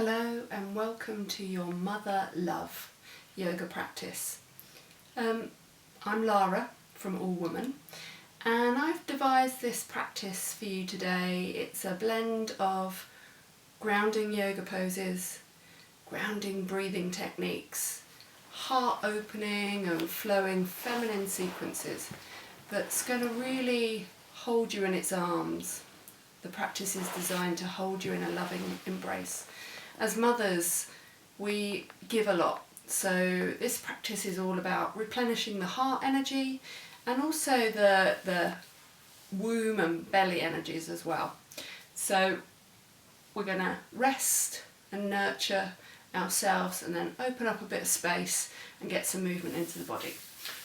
Hello and welcome to your Mother Love yoga practice. I'm Lara from All Woman and I've devised this practice for you today. It's a blend of grounding yoga poses, grounding breathing techniques, heart opening and flowing feminine sequences that's going to really hold you in its arms. The practice is designed to hold you in a loving embrace. As mothers, we give a lot, so this practice is all about replenishing the heart energy and also the womb and belly energies as well. So we're going to rest and nurture ourselves and then open up a bit of space and get some movement into the body.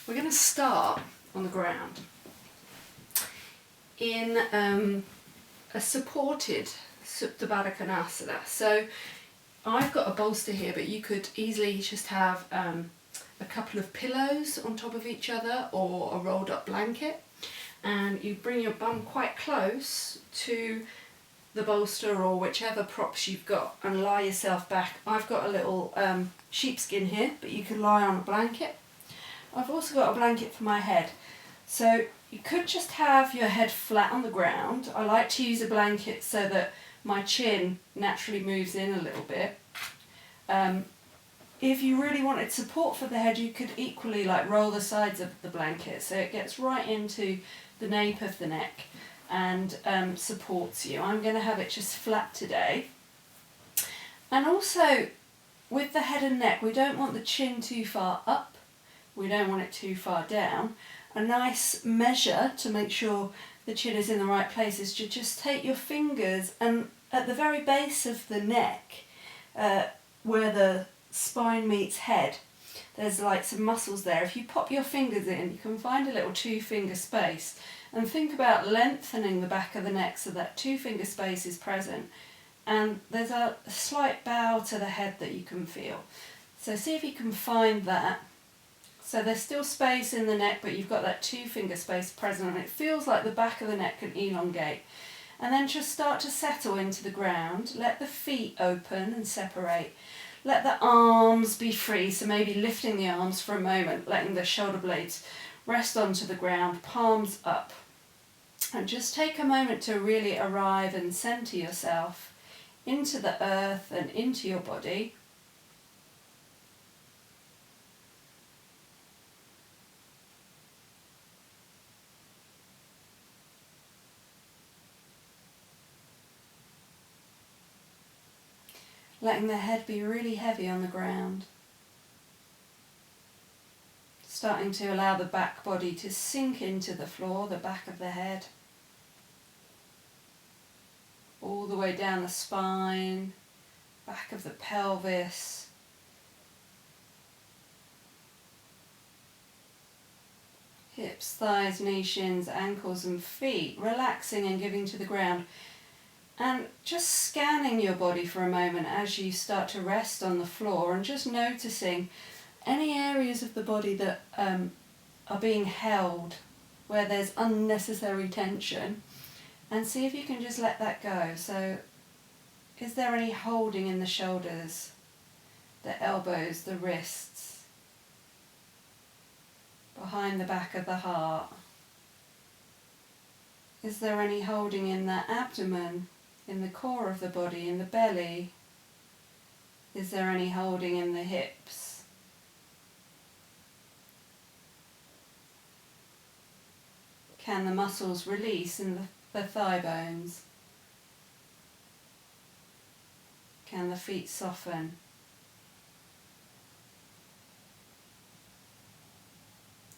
We're going to start on the ground in a supported Supta Baddha Konasana. So I've got a bolster here, but you could easily just have a couple of pillows on top of each other or a rolled up blanket, and you bring your bum quite close to the bolster or whichever props you've got and lie yourself back. I've got a little sheepskin here, but you can lie on a blanket. I've also got a blanket for my head, so you could just have your head flat on the ground. I like to use a blanket so that my chin naturally moves in a little bit. If you really wanted support for the head, you could equally roll the sides of the blanket so it gets right into the nape of the neck and supports you. I'm going to have it just flat today. And also with the head and neck, we don't want the chin too far up, we don't want it too far down. A nice measure to make sure the chin is in the right place is to just take your fingers and at the very base of the neck, where the spine meets head, there's some muscles there. If you pop your fingers in, you can find a little 2-finger space and think about lengthening the back of the neck so that 2-finger space is present, and there's a slight bow to the head that you can feel. So see if you can find that. So there's still space in the neck, but you've got that 2-finger space present, and it feels like the back of the neck can elongate. And then just start to settle into the ground. Let the feet open and separate. Let the arms be free, so maybe lifting the arms for a moment, letting the shoulder blades rest onto the ground, palms up. And just take a moment to really arrive and center yourself into the earth and into your body. Letting the head be really heavy on the ground. Starting to allow the back body to sink into the floor, the back of the head. All the way down the spine, back of the pelvis. Hips, thighs, knees, shins, ankles and feet, relaxing and giving to the ground. And just scanning your body for a moment as you start to rest on the floor and just noticing any areas of the body that are being held, where there's unnecessary tension, and see if you can just let that go. So is there any holding in the shoulders, the elbows, the wrists, behind the back of the heart? Is there any holding in the abdomen, in the core of the body, in the belly? Is there any holding in the hips? Can the muscles release in the thigh bones? Can the feet soften?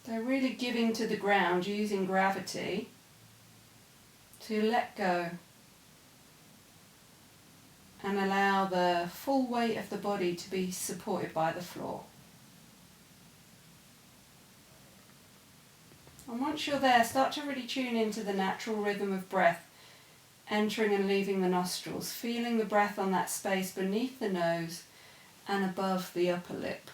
So really giving to the ground, using gravity to let go and allow the full weight of the body to be supported by the floor. And once you're there, start to really tune into the natural rhythm of breath, entering and leaving the nostrils, feeling the breath on that space beneath the nose and above the upper lip.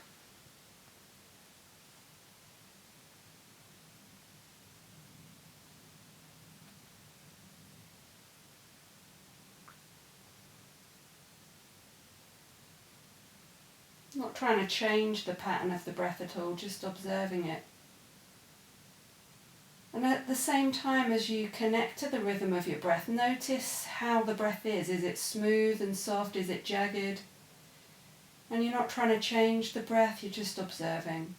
Not trying to change the pattern of the breath at all, just observing it. And at the same time as you connect to the rhythm of your breath, notice how the breath is. Is it smooth and soft? Is it jagged? And you're not trying to change the breath, you're just observing.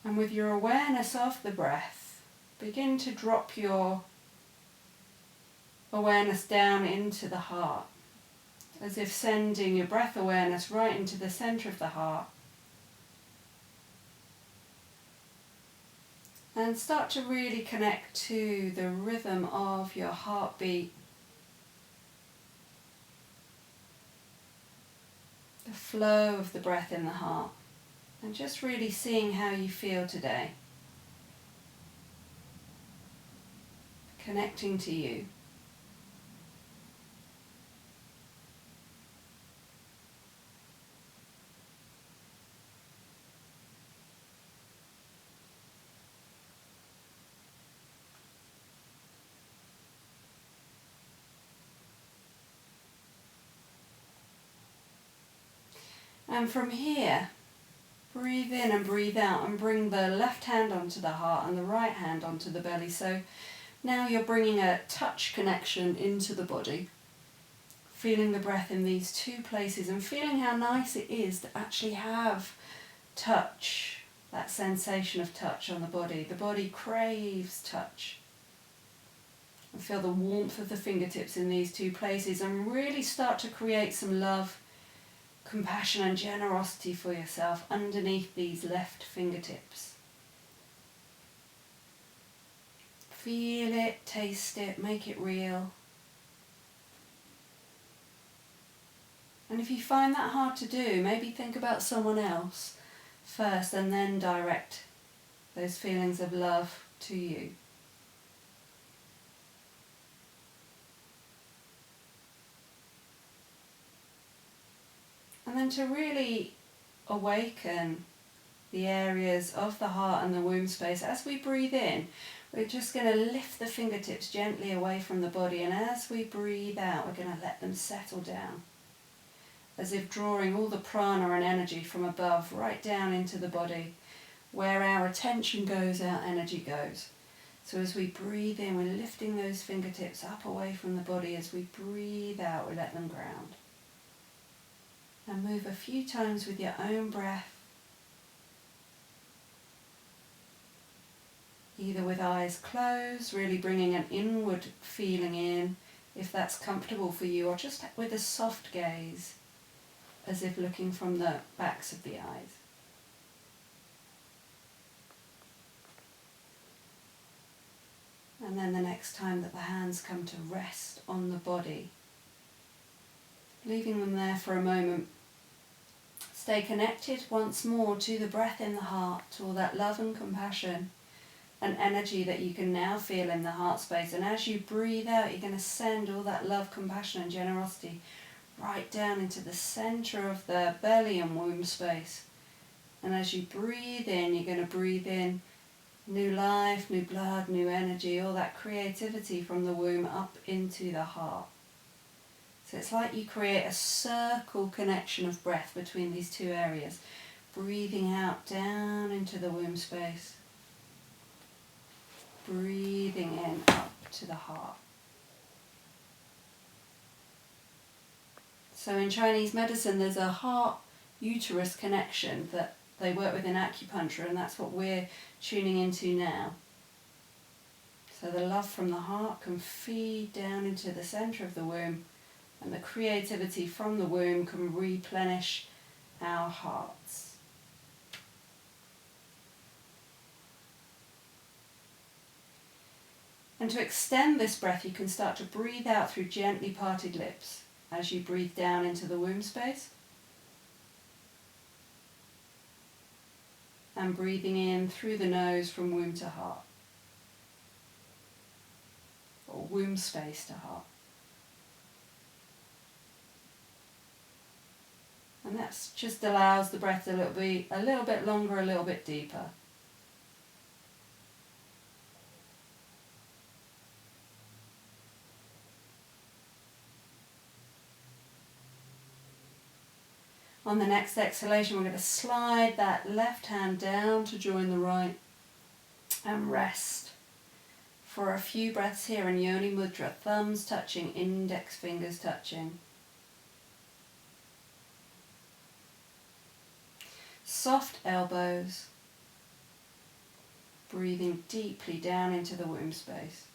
And with your awareness of the breath, begin to drop your awareness down into the heart, as if sending your breath awareness right into the center of the heart. And start to really connect to the rhythm of your heartbeat, the flow of the breath in the heart, and just really seeing how you feel today. Connecting to you. And from here, breathe in and breathe out and bring the left hand onto the heart and the right hand onto the belly. So now you're bringing a touch connection into the body, feeling the breath in these two places and feeling how nice it is to actually have touch, that sensation of touch on the body. The body craves touch. And feel the warmth of the fingertips in these two places and really start to create some love, compassion and generosity for yourself underneath these left fingertips. Feel it, taste it, make it real. And if you find that hard to do, maybe think about someone else first and then direct those feelings of love to you. And then to really awaken the areas of the heart and the womb space, as we breathe in, we're just going to lift the fingertips gently away from the body, and as we breathe out, we're going to let them settle down, as if drawing all the prana and energy from above right down into the body. Where our attention goes, our energy goes. So as we breathe in, we're lifting those fingertips up away from the body. As we breathe out, we let them ground. And move a few times with your own breath, either with eyes closed, really bringing an inward feeling in, if that's comfortable for you, or just with a soft gaze, as if looking from the backs of the eyes. And then the next time that the hands come to rest on the body, leaving them there for a moment. Stay connected once more to the breath in the heart, to all that love and compassion and energy that you can now feel in the heart space. And as you breathe out, you're going to send all that love, compassion and generosity right down into the center of the belly and womb space. And as you breathe in, you're going to breathe in new life, new blood, new energy, all that creativity from the womb up into the heart. So it's like you create a circle connection of breath between these two areas, breathing out down into the womb space, breathing in up to the heart. So in Chinese medicine, there's a heart-uterus connection that they work with in acupuncture, and that's what we're tuning into now. So the love from the heart can feed down into the center of the womb, and the creativity from the womb can replenish our hearts. And to extend this breath, you can start to breathe out through gently parted lips as you breathe down into the womb space. And breathing in through the nose from womb to heart. Or womb space to heart. And that just allows the breath to be a little bit longer, a little bit deeper. On the next exhalation, we're going to slide that left hand down to join the right and rest for a few breaths here in Yoni Mudra, thumbs touching, index fingers touching. Soft elbows, breathing deeply down into the womb space.